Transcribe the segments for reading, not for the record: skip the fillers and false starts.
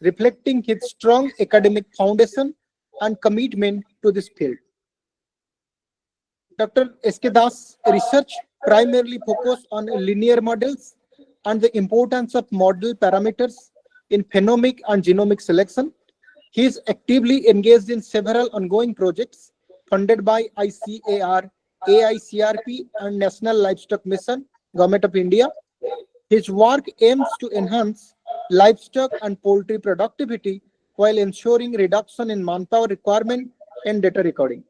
reflecting his strong academic foundation and commitment to this field. Dr. S.K. Das' research primarily focused on linear models and the importance of model parameters in phenomic and genomic selection. He is actively engaged in several ongoing projects funded by ICAR, AICRP, and National Livestock Mission, Government of India. His work aims to enhance livestock and poultry productivity while ensuring reduction in manpower requirement and data recording.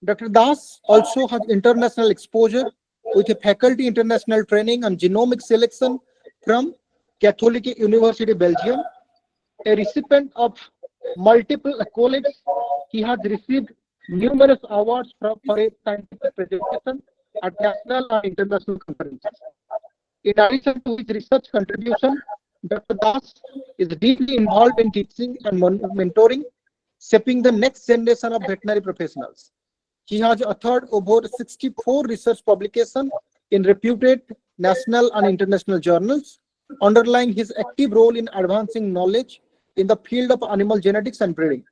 Dr. Das also has international exposure with a faculty international training on genomic selection from Catholic University, Belgium. A recipient of multiple accolades, he has received numerous awards for a scientific presentation at national and international conferences. In addition to his research contribution, Dr. Das is deeply involved in teaching and mentoring, shaping the next generation of veterinary professionals. He has authored over 64 research publications in reputed national and international journals, underlying his active role in advancing knowledge in the field of animal genetics and breeding.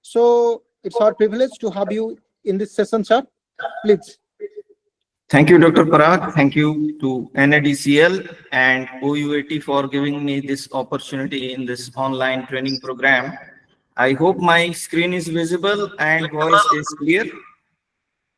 So it's our privilege to have you in this session, sir. Please. Thank you, Dr. Parag. Thank you to NADCL and OUAT for giving me this opportunity in this online training program. I hope my screen is visible and voice is clear.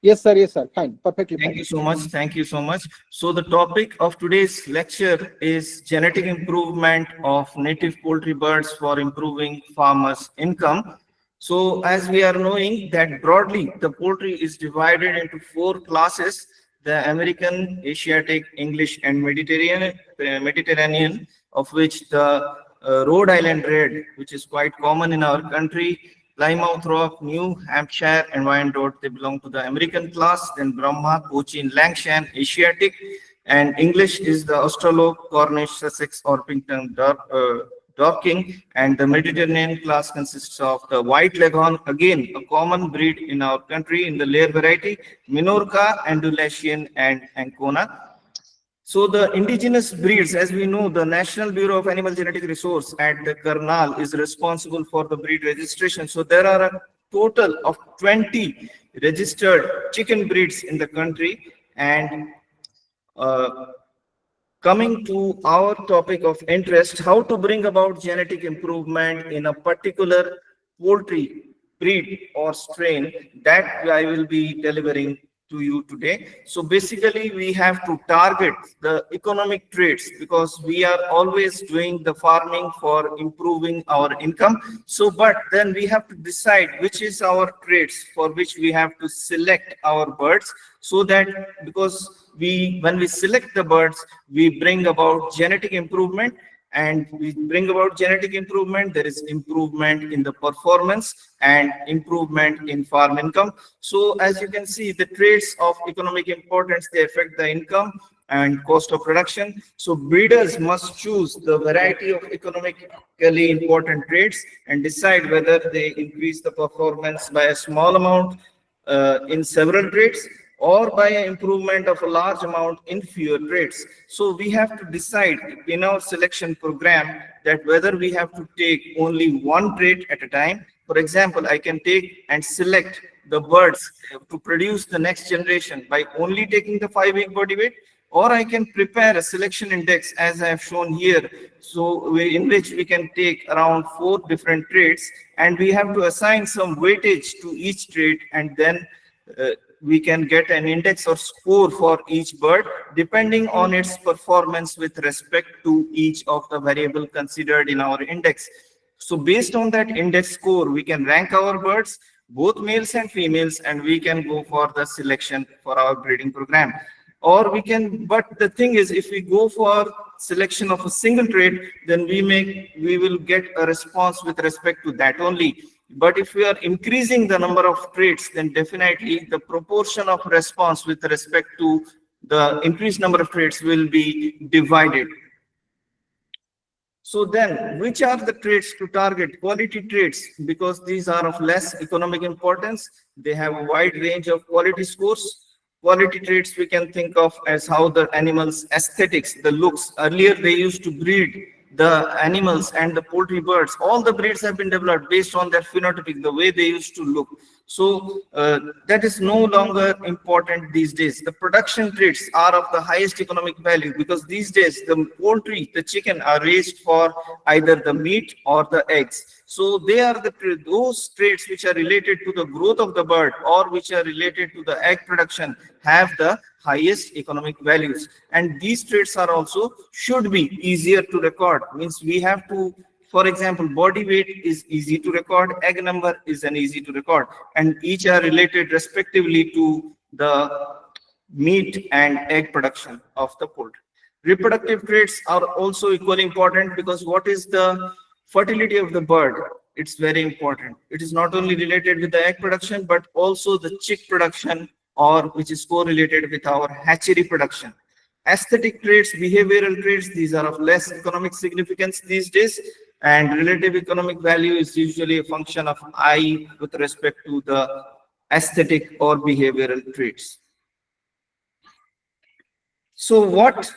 Yes, sir. Yes, sir. Fine. Perfectly. Thank you so much. Thank you so much. So the topic of today's lecture is genetic improvement of native poultry birds for improving farmers' income. So as we are knowing that broadly, the poultry is divided into 4 classes: the American, Asiatic, English, and Mediterranean, of which the Rhode Island Red, which is quite common in our country, Plymouth Rock, New Hampshire, and Wyandotte, they belong to the American class. Then Brahma, Cochin, Langshan, Asiatic, and English is the Australope, Cornish, Sussex, Orpington, Dorking, and the Mediterranean class consists of the White Leghorn, again a common breed in our country in the layer variety, Minorca, Andalusian, and Ancona. So the indigenous breeds, as we know, the National Bureau of Animal Genetic Resource at the Karnal is responsible for the breed registration. So there are a total of 20 registered chicken breeds in the country. And coming to our topic of interest, how to bring about genetic improvement in a particular poultry breed or strain, that I will be delivering to you today. So basically we have to target the economic traits because we are always doing the farming for improving our income. So but then we have to decide which is our traits for which we have to select our birds, so that because when we select the birds, we bring about genetic improvement, and we bring about genetic improvement, there is improvement in the performance and improvement in farm income. So as you can see, the traits of economic importance, they affect the income and cost of production. So breeders must choose the variety of economically important traits and decide whether they increase the performance by a small amount in several traits, or by an improvement of a large amount in fewer traits. So we have to decide in our selection program that whether we have to take only one trait at a time. For example, I can take and select the birds to produce the next generation by only taking the 5-week body weight, or I can prepare a selection index as I have shown here, so in which we can take around 4 different traits, and we have to assign some weightage to each trait, and then we can get an index or score for each bird depending on its performance with respect to each of the variable considered in our index. So based on that index score, we can rank our birds, both males and females, and we can go for the selection for our breeding program. Or we can, but the thing is, if we go for selection of a single trait, then we will get a response with respect to that only. But if we are increasing the number of traits, then definitely the proportion of response with respect to the increased number of traits will be divided. So then, which are the traits to target? Quality traits, because these are of less economic importance. They have a wide range of quality scores. Quality traits we can think of as how the animal's aesthetics, the looks. Earlier they used to breed the animals and the poultry birds, all the breeds have been developed based on their phenotypic, the way they used to look. So that is no longer important these days. The production traits are of the highest economic value, because these days the poultry, the chicken, are raised for either the meat or the eggs. So they are those traits which are related to the growth of the bird or which are related to the egg production have the highest economic values. And these traits are also should be easier to record. Means we have to, for example, body weight is easy to record, egg number is an easy to record, and each are related respectively to the meat and egg production of the poultry. Reproductive traits are also equally important, because what is the fertility of the bird? It's very important. It is not only related with the egg production, but also the chick production, or which is correlated with our hatchery production. Aesthetic traits, behavioral traits, these are of less economic significance these days, and relative economic value is usually a function of I with respect to the aesthetic or behavioral traits. So what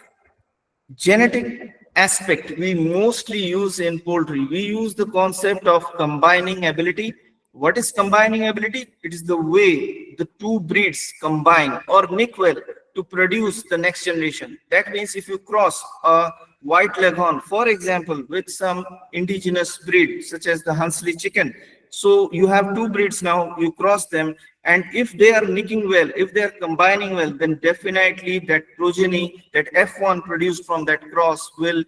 genetic aspect we mostly use in poultry? We use the concept of combining ability. What is combining ability? It is the way the two breeds combine or mix well to produce the next generation. That means if you cross a white leghorn, for example, with some indigenous breed such as the Hunsley chicken, so you have two breeds now, you cross them, and if they are nicking well, if they are combining well, then definitely that progeny, that F1 produced from that cross, will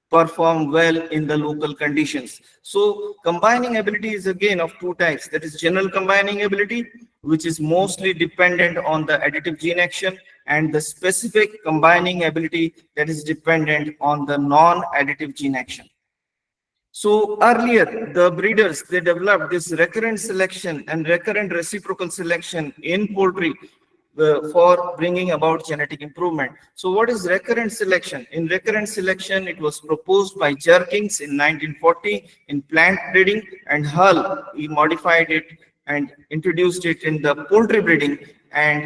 perform well in the local conditions. So combining ability is again of two types. That is general combining ability, which is mostly dependent on the additive gene action, and the specific combining ability that is dependent on the non-additive gene action. So earlier, the breeders, they developed this recurrent selection and recurrent reciprocal selection in poultry for bringing about genetic improvement. So what is recurrent selection? In recurrent selection, it was proposed by Jerkins in 1940 in plant breeding, and Hull, he modified it and introduced it in the poultry breeding, and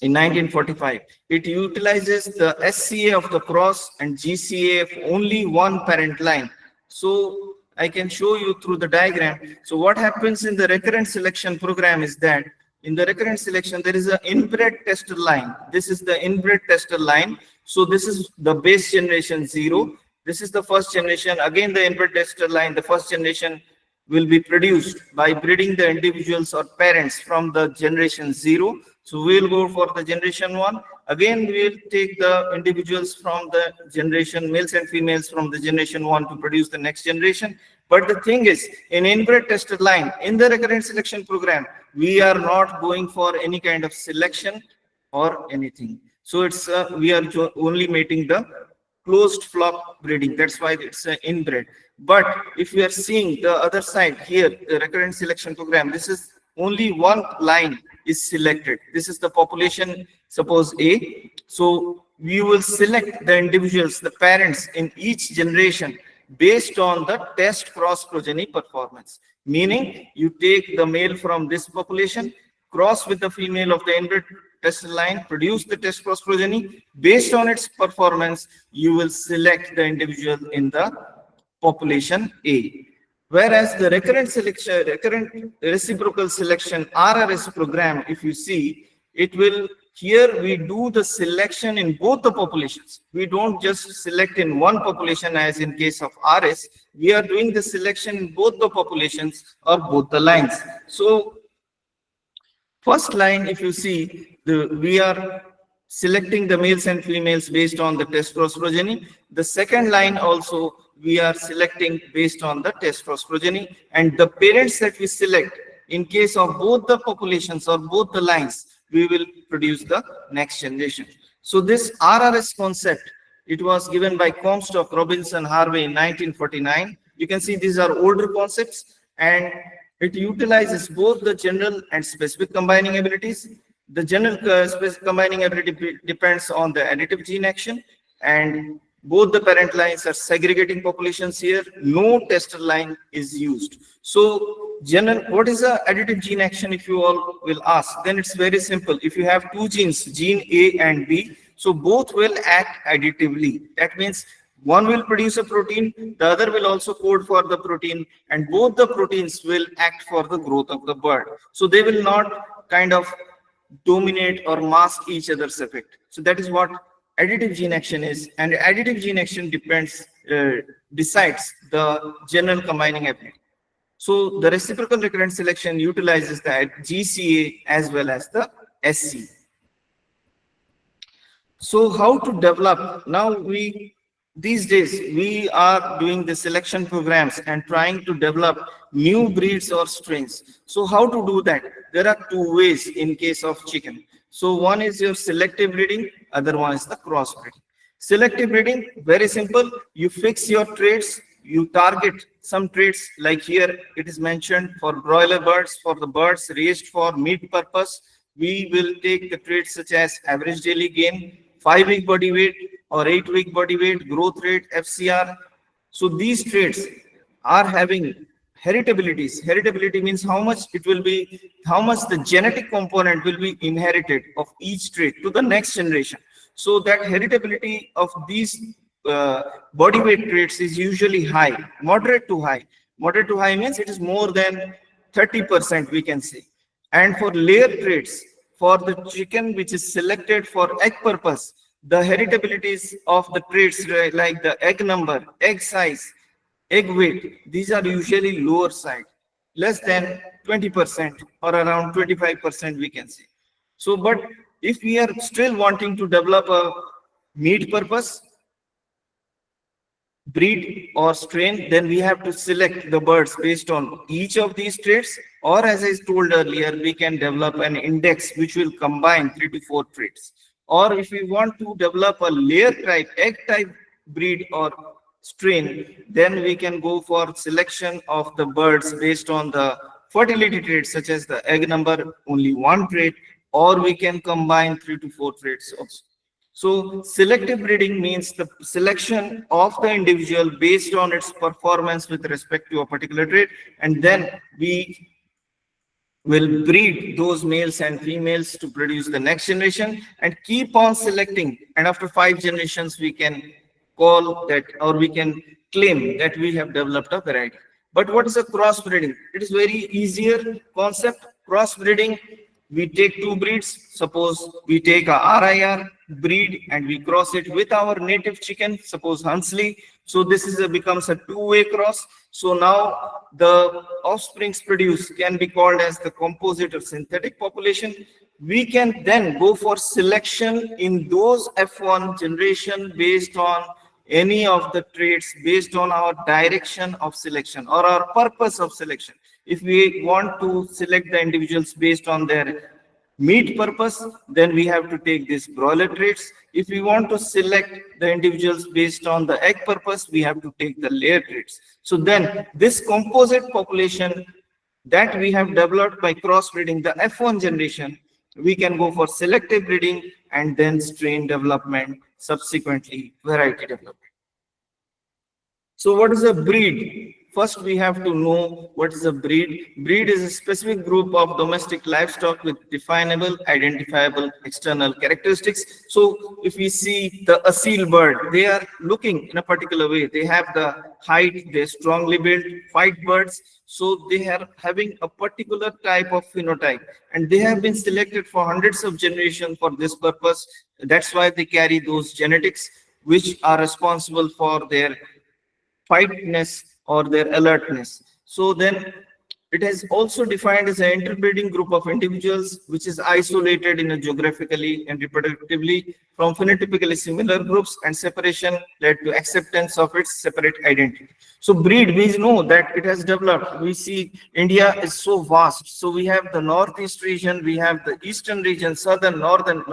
in 1945. It utilizes the SCA of the cross and GCA of only one parent line. So I can show you through the diagram. So what happens in the recurrent selection program is that in the recurrent selection, there is an inbred tester line. This is the inbred tester line. So this is the base generation 0. This is the first generation. Again, the inbred tester line, the first generation will be produced by breeding the individuals or parents from the generation 0. So we'll go for the generation 1. Again, we'll take the individuals from the generation, males and females from the generation 1 to produce the next generation. But the thing is, in inbred tested line, in the recurrent selection program, we are not going for any kind of selection or anything. So it's we are only mating the closed flock breeding. That's why it's inbred. But if we are seeing the other side here, the recurrent selection program, this is only one line is selected. This is the population, suppose A. So we will select the individuals, the parents in each generation based on the test cross progeny performance. Meaning you take the male from this population, cross with the female of the inbred test line, produce the test cross progeny. Based on its performance, you will select the individual in the population A. Whereas the recurrent selection, recurrent reciprocal selection, RRS program, if you see, it will, here we do the selection in both the populations. We don't just select in one population as in case of RS. We are doing the selection in both the populations or both the lines. So first line, if you see, we are selecting the males and females based on the test cross progeny. The second line also, we are selecting based on the test cross progeny, and the parents that we select in case of both the populations or both the lines, we will produce the next generation. So this RRS concept, it was given by Comstock, Robinson, Harvey in 1949. You can see these are older concepts, and it utilizes both the general and specific combining abilities. The general specific combining ability depends on the additive gene action, and both the parent lines are segregating populations here. No tester line is used. So general, what is the additive gene action, if you all will ask? Then it's very simple. If you have two genes, gene A and B, so both will act additively. That means One will produce a protein, the other will also code for the protein, and both the proteins will act for the growth of the bird. So they will not kind of dominate or mask each other's effect. So that is what additive gene action is, and additive gene action decides the general combining ability. So the reciprocal recurrent selection utilizes the GCA as well as the SC. So how to develop? Now these days we are doing the selection programs and trying to develop new breeds or strains. So how to do that? There are two ways in case of chicken. So one is your selective breeding, other one is the cross breeding. Selective breeding, very simple. You fix your traits, you target some traits, like here it is mentioned for broiler birds, for the birds raised for meat purpose. We will take the traits such as average daily gain, 5-week body weight or 8-week body weight, growth rate, FCR. So these traits are having heritabilities. Heritability means how much it will be, how much the genetic component will be inherited of each trait to the next generation. So that heritability of these body weight traits is usually high, moderate to high. Moderate to high means it is more than 30%, we can say. And for layer traits, for the chicken which is selected for egg purpose, the heritabilities of the traits like the egg number, egg size, egg weight, these are usually lower side, less than 20% or around 25%, we can say. So, but if we are still wanting to develop a meat purpose breed or strain, then we have to select the birds based on each of these traits, or as I told earlier, we can develop an index which will combine 3 to 4 traits. Or if we want to develop a layer type, egg type breed or strain, then we can go for selection of the birds based on the fertility traits such as the egg number, only one trait, or we can combine 3 to 4 traits also. So selective breeding means the selection of the individual based on its performance with respect to a particular trait, and then we will breed those males and females to produce the next generation and keep on selecting. And after 5 generations, we can call that, or we can claim that we have developed a variety. But what is a crossbreeding? It is very easier concept. Crossbreeding, we take 2 breeds. Suppose we take a RIR breed and we cross it with our native chicken, suppose Hunsley. So this is becomes a 2-way cross. So now the offsprings produced can be called as the composite or synthetic population. We can then go for selection in those F1 generation based on any of the traits, based on our direction of selection or our purpose of selection. If we want to select the individuals based on their meat purpose, then we have to take these broiler traits. If we want to select the individuals based on the egg purpose, we have to take the layer traits. So then this composite population that we have developed by crossbreeding the F1 generation, we can go for selective breeding and then strain development, subsequently variety development. So what is a breed? First, we have to know what is a breed. Breed is a specific group of domestic livestock with definable, identifiable external characteristics. So if we see the asil bird, they are looking in a particular way. They have the height, they're strongly built, fight birds. So they are having a particular type of phenotype, and they have been selected for hundreds of generations for this purpose. That's why they carry those genetics which are responsible for their fightness or their alertness. So then it is also defined as an interbreeding group of individuals which is isolated in a geographically and reproductively from phenotypically similar groups, and separation led to acceptance of its separate identity. So breed, we know that it has developed. We see India is so vast. So we have the northeast region, we have the eastern region, southern, northern,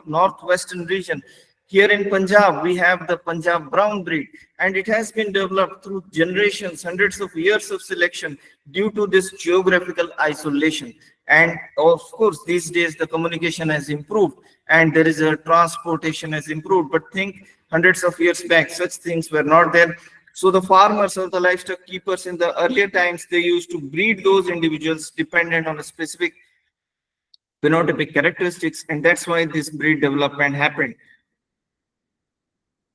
northwestern region. Here in Punjab, we have the Punjab brown breed, and it has been developed through generations, hundreds of years of selection due to this geographical isolation. And of course, these days the communication has improved and there is a transportation has improved. But think hundreds of years back, such things were not there. So the farmers or the livestock keepers in the earlier times, they used to breed those individuals dependent on a specific phenotypic characteristics, and that's why this breed development happened.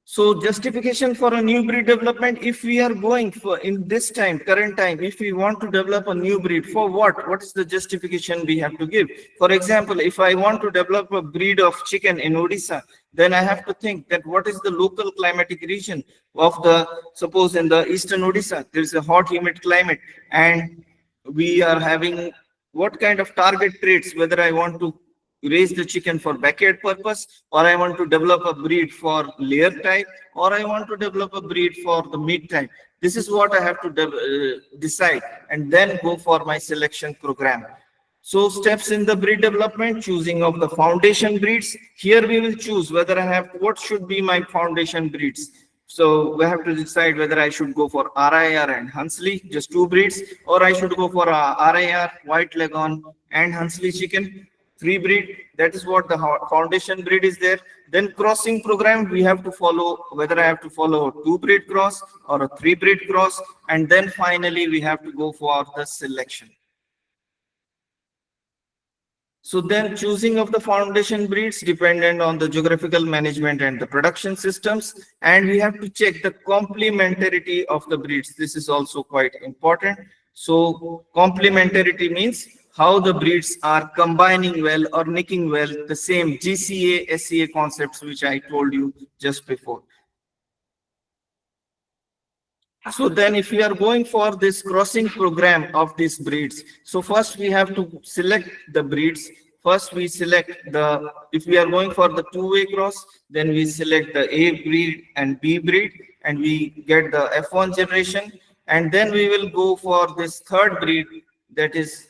So justification for a new breed development, if we are going for in this time, current time, if we want to develop a new breed, for what? What is the justification we have to give? For example, if I want to develop a breed of chicken in Odisha, then I have to think that what is the local climatic region of the, suppose in the eastern Odisha, there is a hot humid climate, and we are having what kind of target traits, whether I want to raise the chicken for backyard purpose, or I want to develop a breed for layer type, or I want to develop a breed for the meat type. This is what I have to decide, and then go for my selection program. So steps in the breed development, choosing of the foundation breeds. Here we will choose whether I have, what should be my foundation breeds. So we have to decide whether I should go for RIR and Hunsley, just two breeds, or I should go for RIR, White Leghorn and Hunsley chicken, three breed. That is what the foundation breed is there. Then crossing program, we have to follow whether I have to follow a two breed cross or a three breed cross. And then finally, we have to go for the selection. So then choosing of the foundation breeds dependent on the geographical management and the production systems. And we have to check the complementarity of the breeds. This is also quite important. So complementarity means how the breeds are combining well or nicking well the same GCA, SCA concepts which I told you just before. So then if we are going for this crossing program of these breeds, so first we have to select the breeds. First we select the, if we are going for the two-way cross, then we select the A breed and B breed, and we get the F1 generation. And then we will go for this third breed, that is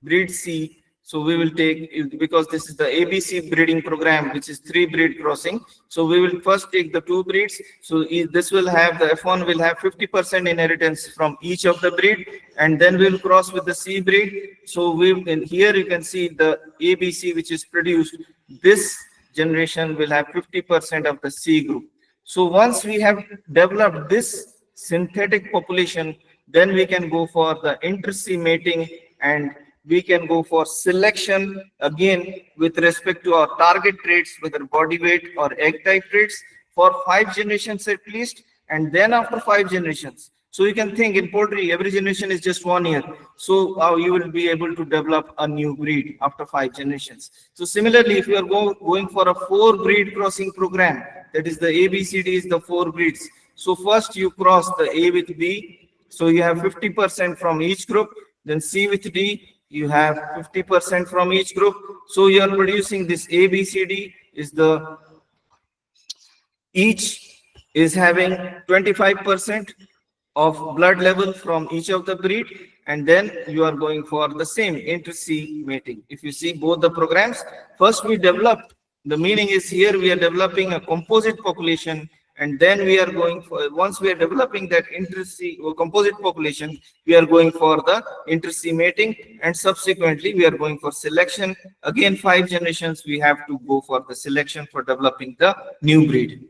breed C. So we will take, because this is the ABC breeding program, which is three breed crossing. So we will first take the two breeds. So this will have, the F1 will have 50% inheritance from each of the breed, and then we'll cross with the C breed. So in here you can see the ABC which is produced. This generation will have 50% of the C group. So once we have developed this synthetic population, then we can go for the inter-C mating, and we can go for selection again with respect to our target traits, whether body weight or egg type traits, for 5 generations at least. And then after 5 generations, so you can think in poultry, every generation is just 1 year. So you will be able to develop a new breed after 5 generations. So similarly, if you are going for a 4 breed crossing program, that is the ABCD is the 4 breeds. So first you cross the A with B. So you have 50% from each group. Then C with D, you have 50% from each group. So you are producing this ABCD is the, each is having 25% of blood level from each of the breed, and then you are going for the same inter-C mating. If you see both the programs, first we developed, the meaning is here we are developing a composite population, and then we are going for, once we are developing that inter-C or composite population, we are going for the inter-C mating, and subsequently we are going for selection. Again, 5 generations we have to go for the selection for developing the new breed.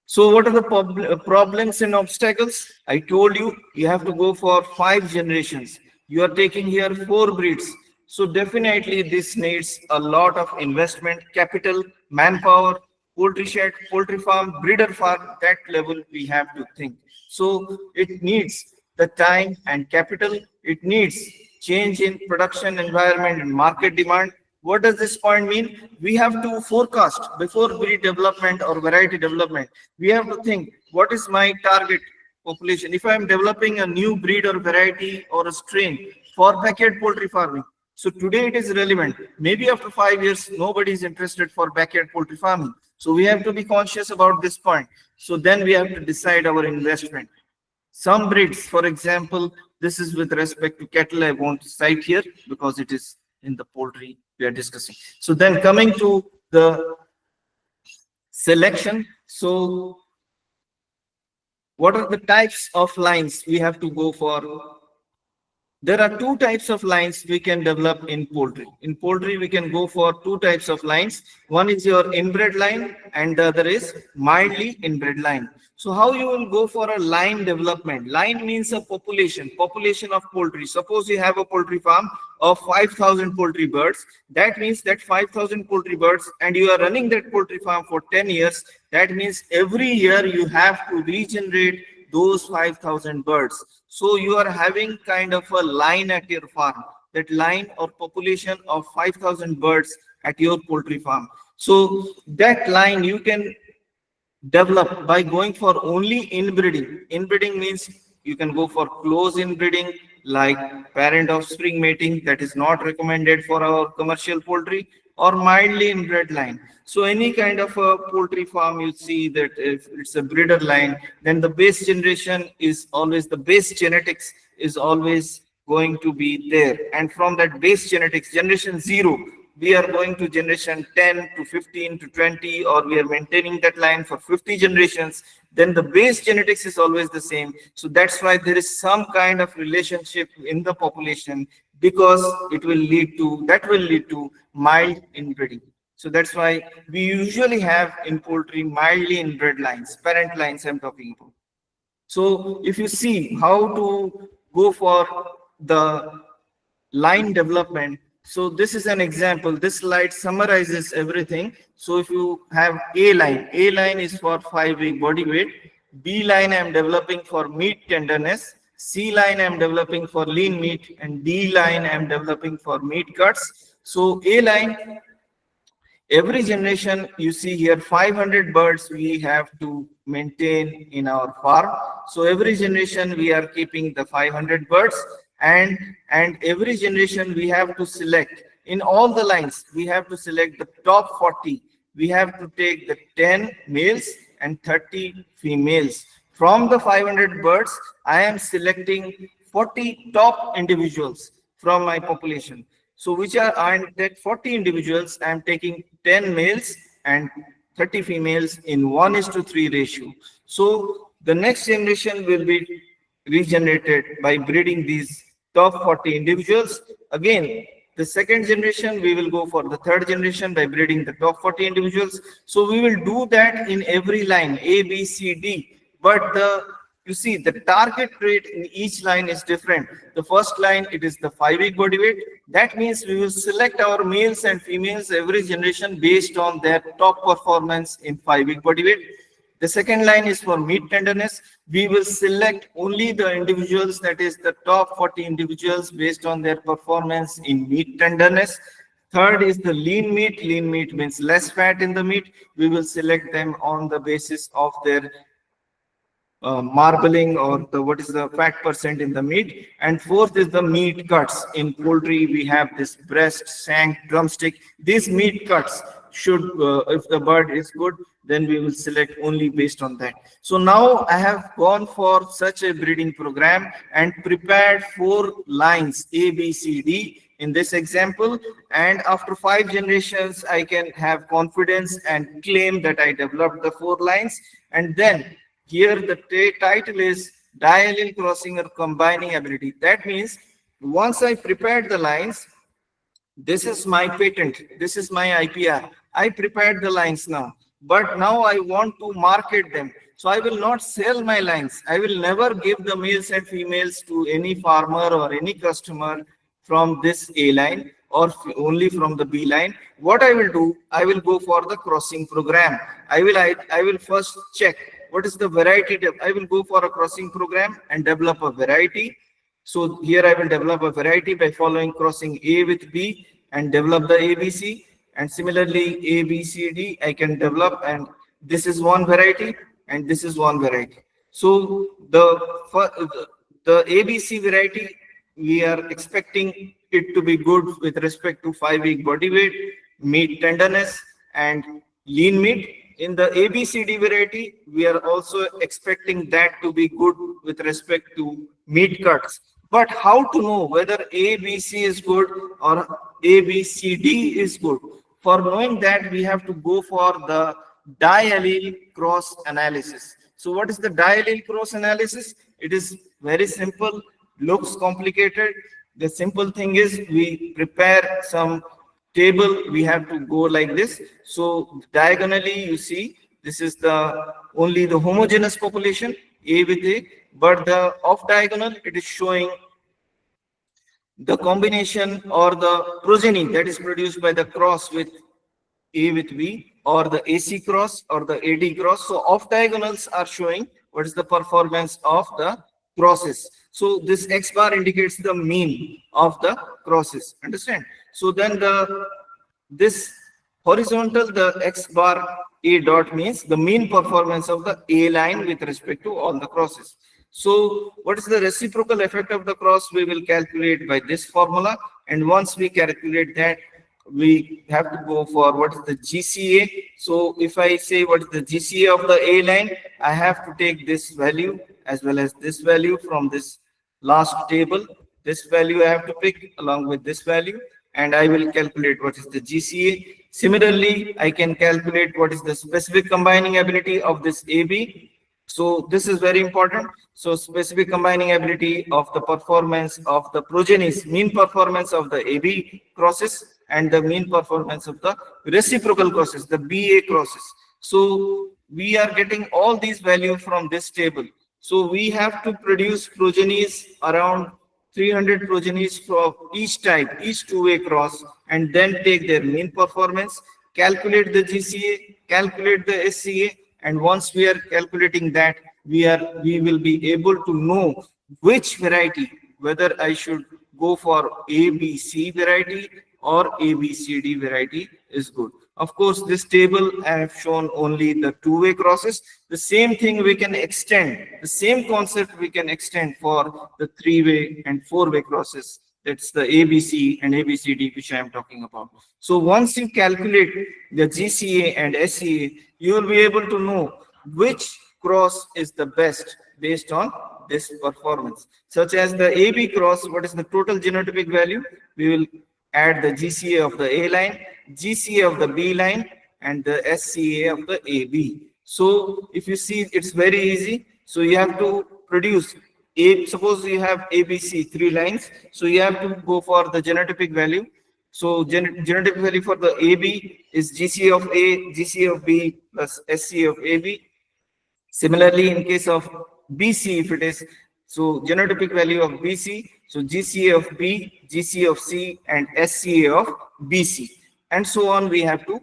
So what are the problems and obstacles? I told you, you have to go for 5 generations. You are taking here 4 breeds. So definitely this needs a lot of investment, capital, manpower, poultry shed, poultry farm, breeder farm, that level we have to think. So it needs the time and capital. It needs change in production environment and market demand. What does this point mean? We have to forecast before breed development or variety development. We have to think, what is my target population? If I am developing a new breed or variety or a strain for backyard poultry farming, so today it is relevant. Maybe after 5 years, nobody is interested for backyard poultry farming. So we have to be conscious about this point. So then we have to decide our investment. Some breeds, for example, this is with respect to cattle. I won't cite here because it is in the poultry we are discussing. So then coming to the selection. So what are the types of lines we have to go for? There are 2 types of lines we can develop in poultry. In poultry, we can go for 2 types of lines. One is your inbred line and the other is mildly inbred line. So how you will go for a line development? Line means a population of poultry. Suppose you have a poultry farm of 5,000 poultry birds. That means that 5,000 poultry birds, and you are running that poultry farm for 10 years. That means every year you have to regenerate those 5,000 birds. So you are having kind of a line at your farm, that line or population of 5,000 birds at your poultry farm. So that line you can develop by going for only inbreeding. Inbreeding means you can go for close inbreeding like parent offspring mating, that is not recommended for our commercial poultry, or mildly inbred line. So any kind of a poultry farm you see that if it's a breeder line, then the base generation is always, the base genetics is always going to be there. And from that base genetics, generation 0, we are going to generation 10 to 15 to 20, or we are maintaining that line for 50 generations, then the base genetics is always the same. So that's why there is some kind of relationship in the population, because it will lead to, that will lead to mild inbreeding. So that's why we usually have in poultry mildly inbred lines, parent lines I'm talking about. So if you see how to go for the line development, so this is an example. This slide summarizes everything. So if you have A line is for 5-week body weight, B line I'm developing for meat tenderness, C line I'm developing for lean meat, and D line I'm developing for meat cuts. So A line, every generation you see here 500 birds we have to maintain in our farm. So every generation we are keeping the 500 birds, and every generation we have to select, in all the lines we have to select the top 40. We have to take the 10 males and 30 females. From the 500 birds I am selecting 40 top individuals from my population. So which are, and that 40 individuals, I am taking 10 males and 30 females in 1:3 ratio. So the next generation will be regenerated by breeding these top 40 individuals. Again, the second generation, we will go for the third generation by breeding the top 40 individuals. So we will do that in every line, A, B, C, D. But you see, the target rate in each line is different. The first line, it is the 5-week body weight. That means we will select our males and females every generation based on their top performance in 5-week body weight. The second line is for meat tenderness. We will select only the individuals, that is the top 40 individuals based on their performance in meat tenderness. Third is the lean meat. Lean meat means less fat in the meat. We will select them on the basis of their marbling, or the what is the fat percent in the meat. And fourth is the meat cuts. In poultry we have this breast, shank, drumstick. These meat cuts should, if the bird is good, then we will select only based on that. So now I have gone for such a breeding program and prepared 4 lines, A, B, C, D in this example, and after 5 generations I can have confidence and claim that I developed the 4 lines. And then here the title is diallele crossing or combining ability. That means once I prepared the lines, this is my patent, this is my IPR. I prepared the lines now, but now I want to market them. So I will not sell my lines. I will never give the males and females to any farmer or any customer from this A line, or only from the B line. What I will do, I will go for the crossing program. I will first check what is the variety. I will go for a crossing program and develop a variety. So here I will develop a variety by following crossing A with B and develop the ABC. And similarly A, B, C, D I can develop, and this is one variety and this is one variety. So the ABC variety, we are expecting it to be good with respect to 5-week body weight, meat tenderness, and lean meat. In the ABCD variety, we are also expecting that to be good with respect to meat cuts. But how to know whether ABC is good or ABCD is good? For knowing that, we have to go for the diallele cross analysis. So what is the diallele cross analysis? It is very simple, looks complicated. The simple thing is we prepare some table. We have to go like this. So diagonally you see this is the only the homogeneous population A with A, but the off diagonal it is showing the combination or the progeny that is produced by the cross with A with B, or the AC cross or the AD cross. So off diagonals are showing what is the performance of the crosses. So this X bar indicates the mean of the crosses. Understand? So then this horizontal, the X bar A dot means the mean performance of the A line with respect to all the crosses. So what is the reciprocal effect of the cross? We will calculate by this formula. And once we calculate that, we have to go for what is the GCA. So if I say what is the GCA of the A line, I have to take this value as well as this value from this last table. This value I have to pick along with this value, and I will calculate what is the GCA. Similarly, I can calculate what is the specific combining ability of this AB. So this is very important. So specific combining ability of the performance of the progenies, mean performance of the AB crosses, and the mean performance of the reciprocal crosses, the BA crosses. So we are getting all these values from this table. So we have to produce progenies, around 300 progenies for each type, each two-way cross, and then take their mean performance, calculate the GCA, calculate the SCA, and once we are calculating that, we will be able to know which variety, whether I should go for ABC variety or ABCD variety is good. Of course, this table I have shown only the two-way crosses. The same thing we can extend, the same concept we can extend for the three-way and four-way crosses. That's the ABC and ABCD which I am talking about. So once you calculate the GCA and SCA, you will be able to know which cross is the best based on this performance. Such as the AB cross, what is the total genotypic value? We will add the GCA of the A line, GCA of the B line, and the SCA of the AB. So if you see, it's very easy. So you have to produce suppose you have ABC 3 lines. So you have to go for the genotypic value. So genotypic value for the AB is GCA of A, GCA of B plus SCA of AB. Similarly, in case of BC, if it is, so genotypic value of BC, so GCA of B, GCA of C, and SCA of BC. And so on, we have to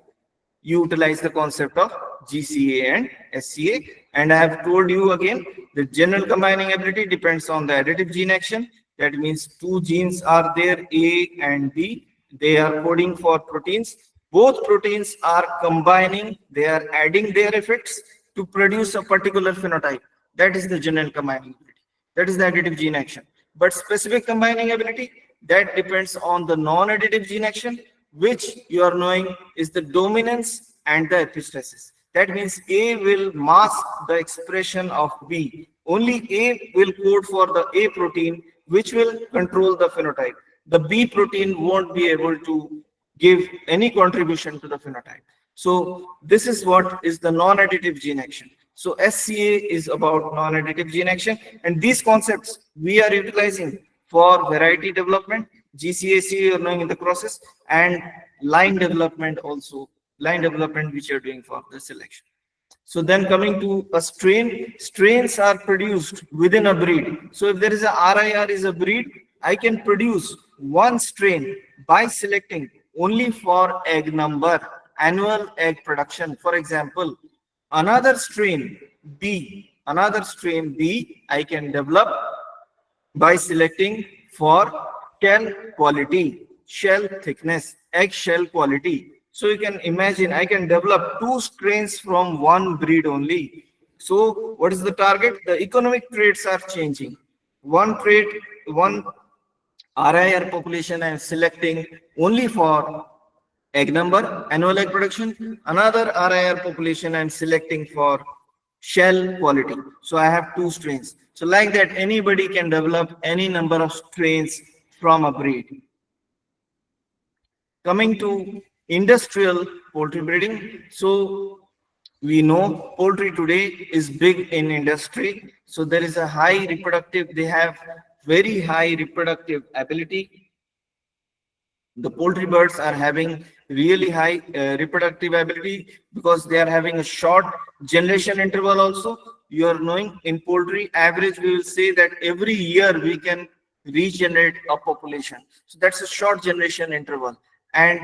utilize the concept of GCA and SCA. And I have told you again, the general combining ability depends on the additive gene action. That means two genes are there, A and B. They are coding for proteins. Both proteins are combining, they are adding their effects to produce a particular phenotype. That is the general combining ability. That is the additive gene action. But specific combining ability, that depends on the non-additive gene action, which you are knowing is the dominance and the epistasis. That means A will mask the expression of B. Only A will code for the A protein, which will control the phenotype. The B protein won't be able to give any contribution to the phenotype. So this is what is the non-additive gene action. So SCA is about non-additive gene action, and these concepts we are utilizing for variety development, GCAC you are knowing in the process, and line development also, line development which you are doing for the selection. So then coming to a strain, strains are produced within a breed. So if there is a RIR is a breed, I can produce one strain by selecting only for egg number, annual egg production. For example, another strain B, I can develop by selecting for shell quality, shell thickness, egg shell quality. So you can imagine I can develop two strains from one breed only. So what is the target? The economic traits are changing. One trait, one RIR population I am selecting only for egg number, annual egg production. Another RIR population I am selecting for shell quality. So I have two strains. So like that, anybody can develop any number of strains from a breed. Coming to industrial poultry breeding. So we know poultry today is big in industry. So there is a high reproductive, they have very high reproductive ability. The poultry birds are having really high reproductive ability because they are having a short generation interval also. You are knowing in poultry average, we will say that every year we can regenerate a population. So that's a short generation interval. And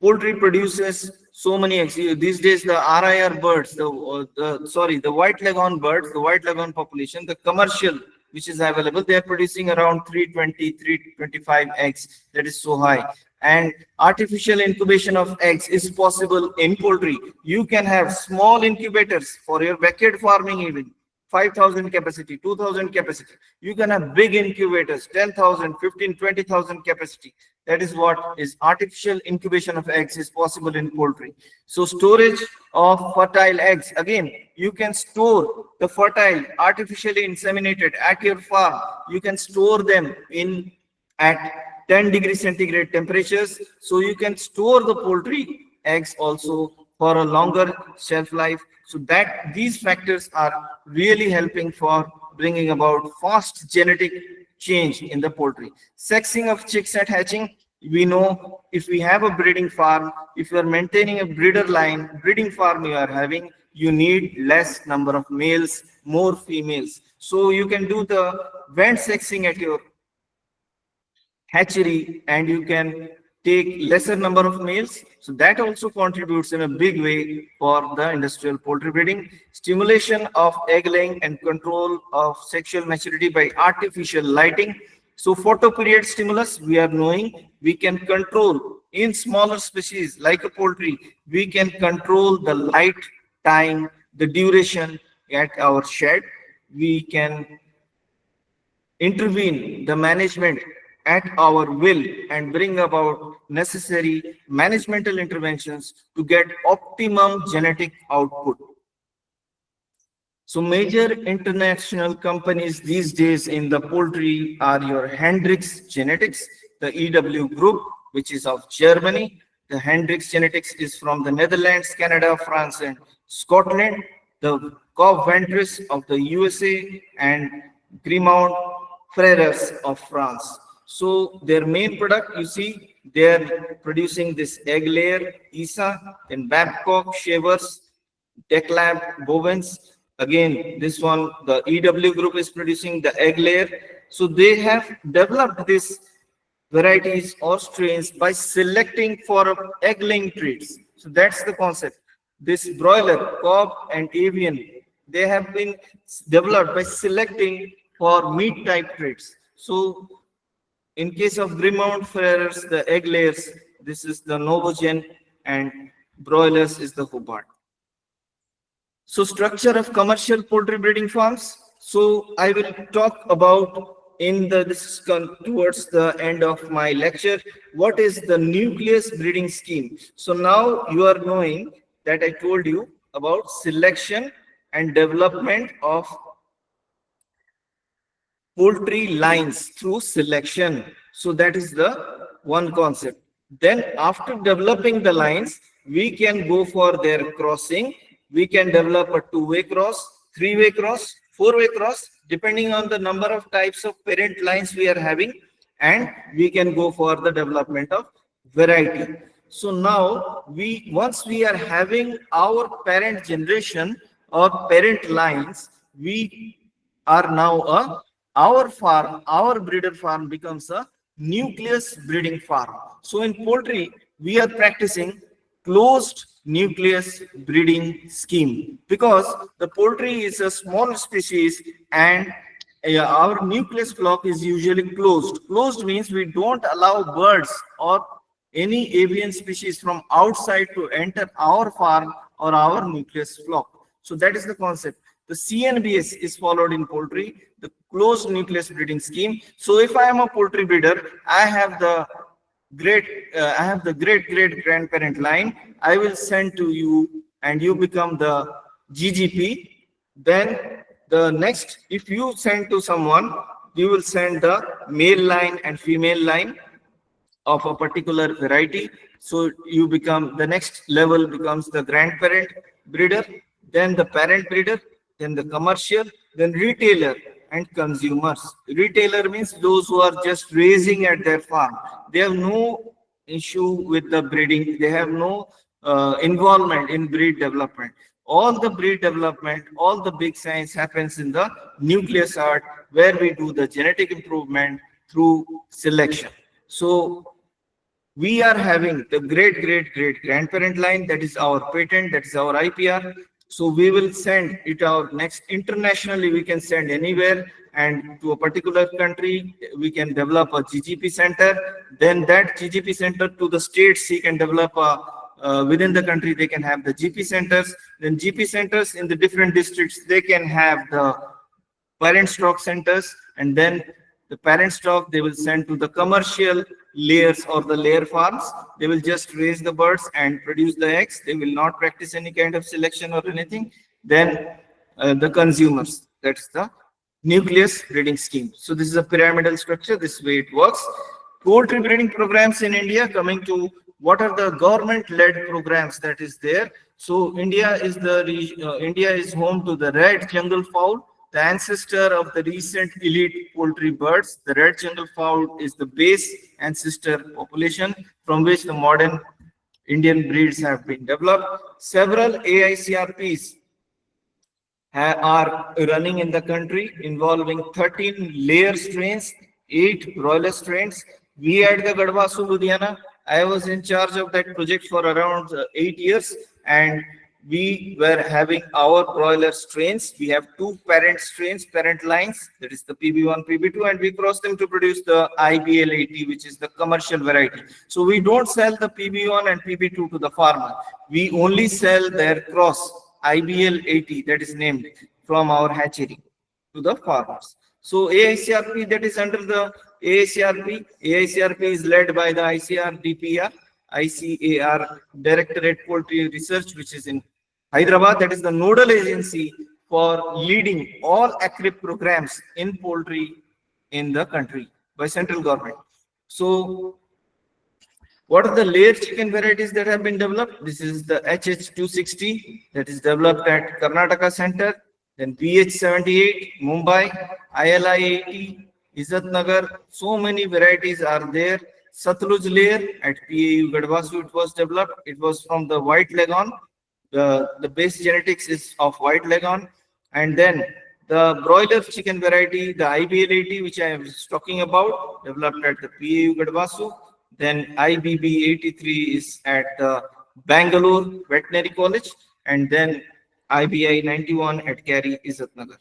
poultry produces so many eggs. These days, the RIR birds, the white leghorn birds, the white leghorn population, the commercial which is available, they are producing around 320, 325 eggs. That is so high. And artificial incubation of eggs is possible in poultry. You can have small incubators for your backyard farming even. 5,000 capacity, 2,000 capacity. You can have big incubators, 10,000, 15, 20,000 capacity. That is what is artificial incubation of eggs is possible in poultry. So storage of fertile eggs. Again, you can store the fertile, artificially inseminated at your farm. You can store them in at 10 degrees centigrade temperatures. So you can store the poultry eggs also for a longer shelf life. So that these factors are really helping for bringing about fast genetic change in the poultry. Sexing of chicks at hatching, we know if we have a breeding farm, if you are maintaining a breeder line, breeding farm you are having, you need less number of males, more females. So you can do the vent sexing at your hatchery and you can take lesser number of males. So that also contributes in a big way for the industrial poultry breeding. Stimulation of egg laying and control of sexual maturity by artificial lighting. So photoperiod stimulus, we are knowing we can control in smaller species like a poultry, we can control the light time, the duration at our shed. We can intervene the management at our will and bring about necessary managemental interventions to get optimum genetic output. So major international companies these days in the poultry are your Hendrix Genetics, the EW Group, which is of Germany. The Hendrix Genetics is from the Netherlands, Canada, France, and Scotland. The Cobb Ventris of the USA and Grimont Frères of France. So their main product, you see, they're producing this egg layer, ISA, then Babcock, Shavers, Declab, Bovens. Again, this one, the EW group is producing the egg layer. So they have developed these varieties or strains by selecting for egg laying traits. So that's the concept. This broiler, Cobb and avian, they have been developed by selecting for meat type traits. So in case of Grimont Frères, the egg layers, this is the Novogen, and broilers is the Hubbard. So structure of commercial poultry breeding farms. So I will talk about in the this towards the end of my lecture, what is the nucleus breeding scheme. So now you are knowing that I told you about selection and development of poultry lines through selection. So that is the one concept. Then after developing the lines, we can go for their crossing. We can develop a two-way cross, three-way cross, four-way cross, depending on the number of types of parent lines we are having, and we can go for the development of variety. So now once we are having our parent generation or parent lines, we are now our farm, our breeder farm becomes a nucleus breeding farm. So in poultry, we are practicing closed nucleus breeding scheme because the poultry is a small species and our nucleus flock is usually closed. Closed means we don't allow birds or any avian species from outside to enter our farm or our nucleus flock. So that is the concept. The CNBS is followed in poultry, the closed nucleus breeding scheme. So if I am a poultry breeder, I have the great great grandparent line. I will send to you and you become the GGP. Then the next, if you send to someone, you will send the male line and female line of a particular variety. So you become, the next level becomes the grandparent breeder, then the parent breeder, then the commercial, then retailer and consumers. Retailer means those who are just raising at their farm. They have no issue with the breeding. They have no involvement in breed development. All the breed development, all the big science happens in the nucleus art, where we do the genetic improvement through selection. So we are having the great grandparent line, that is our patent, that is our IPR. So we will send it out next internationally. We can send anywhere, and to a particular country we can develop a GGP center. Then that GGP center, to the states he can develop a within the country they can have the GP centers. Then GP centers in the different districts, they can have the parent stock centers, and then the parent stock they will send to the commercial layers or the layer farms. They will just raise the birds and produce the eggs. They will not practice any kind of selection or anything. Then the consumers, that's the nucleus breeding scheme. So this is a pyramidal structure. This way it works. Poultry breeding programs in India, coming to what are the government-led programs that is there. So India is home to the red jungle fowl, the ancestor of the recent elite poultry birds. The red jungle fowl is the base ancestor population from which the modern Indian breeds have been developed. Several AICRPs are running in the country, involving 13 layer strains, 8 broiler strains. We at the Gadwasu, Ludhiana, I was in charge of that project for around 8 years, and we were having our broiler strains. We have 2 parent strains, parent lines, that is the PB1, PB2, and we cross them to produce the IBL80, which is the commercial variety. So we don't sell the PB1 and PB2 to the farmer. We only sell their cross, IBL80, that is named from our hatchery, to the farmers. So AICRP, that is under the AICRP. AICRP is led by the ICAR, Directorate Poultry Research, which is in Hyderabad. That is the nodal agency for leading all ACRIP programs in poultry in the country by central government. So what are the layer chicken varieties that have been developed? This is the HH260 that is developed at Karnataka Center. Then PH78, Mumbai, ILI80, Izzat Nagar. So many varieties are there. Satluj layer at PAU Gadwasu, it was developed. It was from the white leghorn. The base genetics is of white leghorn. And then the broiler chicken variety, the IBL80, which I was talking about, developed at the PAU Gadwasu. Then IBB83 is at the Bangalore Veterinary College. And then IBI 91 at Kari, Izzat Nagar.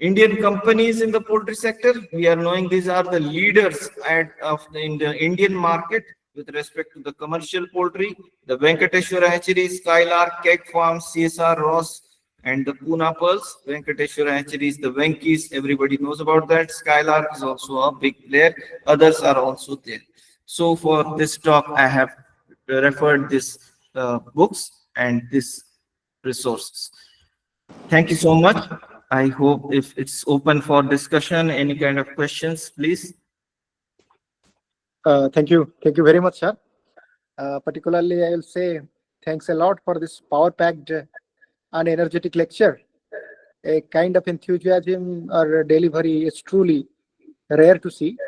Indian companies in the poultry sector, we are knowing these are the leaders in the Indian market with respect to the commercial poultry. The Venkateshwara Hatchery, Skylark, Keg Farms, CSR, Ross, and the Pune Pearls. Venkateshwara Hatchery is the Venkies, everybody knows about that. Skylark is also a big player. Others are also there. So for this talk, I have referred this books and this resources. Thank you so much. I hope if it's open for discussion, any kind of questions, please. Thank you very much, sir. Particularly, I will say thanks a lot for this power-packed and energetic lecture. A kind of enthusiasm or delivery is truly rare to see.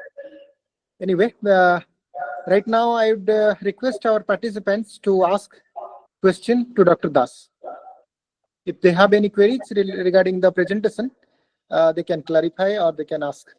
Anyway, right now I would request our participants to ask question to Dr. Das. If they have any queries regarding the presentation, they can clarify or they can ask.